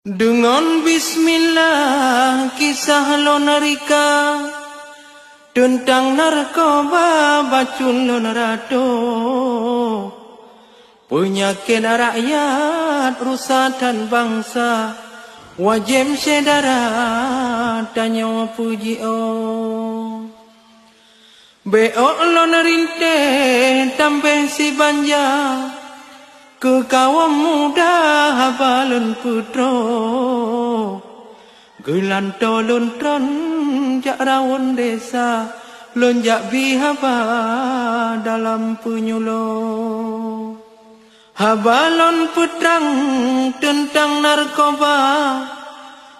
Dengan bismillah kisah lonarika tentang narkoba bacun lonarato, penyakit rakyat rusatan bangsa, wajib sedara tanya puji beok lonarinte tambah si banja ke kaum muda habalun putro, gelanto luntron jak rawon desa, lonjak bihaba dalam penyulo. Habalon putrang tentang narkoba,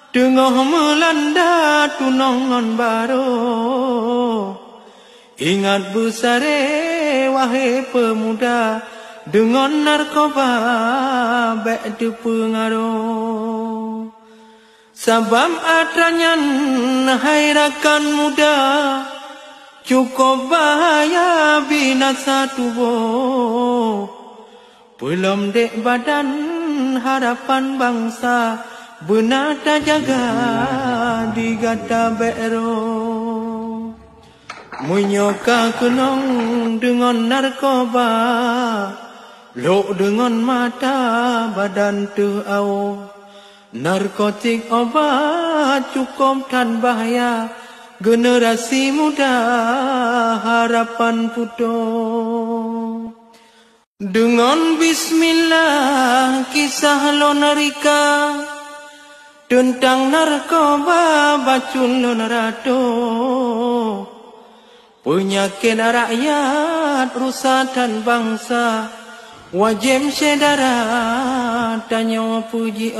tengah melanda tunongan baru. Ingat besare wahai pemuda, dengan narkoba baik dipengaruh. Sabam atranyan hairakan muda, cukup bahaya binasa tubuh. Belum dek badan harapan bangsa, benar tak jaga digata bero. Menyoka kenong dengan narkoba, lok dengan mata badan tuau. Narkotik obat cukup tan bahaya, generasi muda harapan putus. Dengan bismillah kisah lonarika tentang narkoba bacun lonarato, penyakit rakyat rusatan bangsa, wajib sedara tanya puji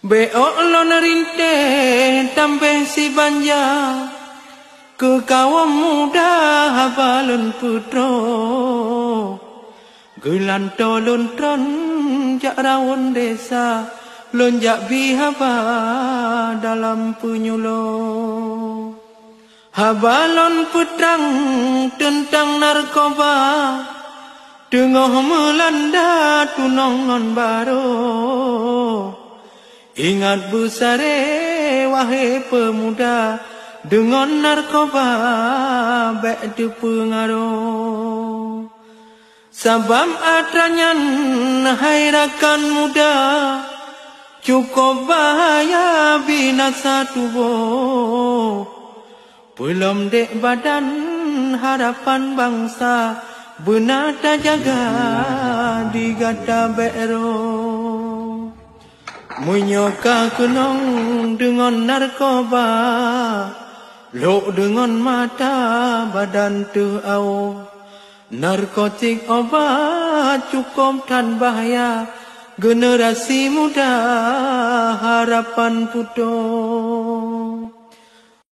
beok lonarinte tambah si banja ke kaum muda habalun putro, gelanto luntron jak rawon desa, lonjak bihaba dalam penyulo. Habalon putrang tentang narkoba, tengah melanda tunongan baru. Ingat besare wahai pemuda, dengan narkoba baik dipengaruh. Sabam atranyan hairakan muda, cukup bahaya binasa tubuh. Belum dek badan harapan bangsa, benar tak jaga digata bero. Menyoka kenong dengan narkoba, lok dengan mata badan tuau. Narkotik obat cukup tan bahaya, generasi muda harapan putus.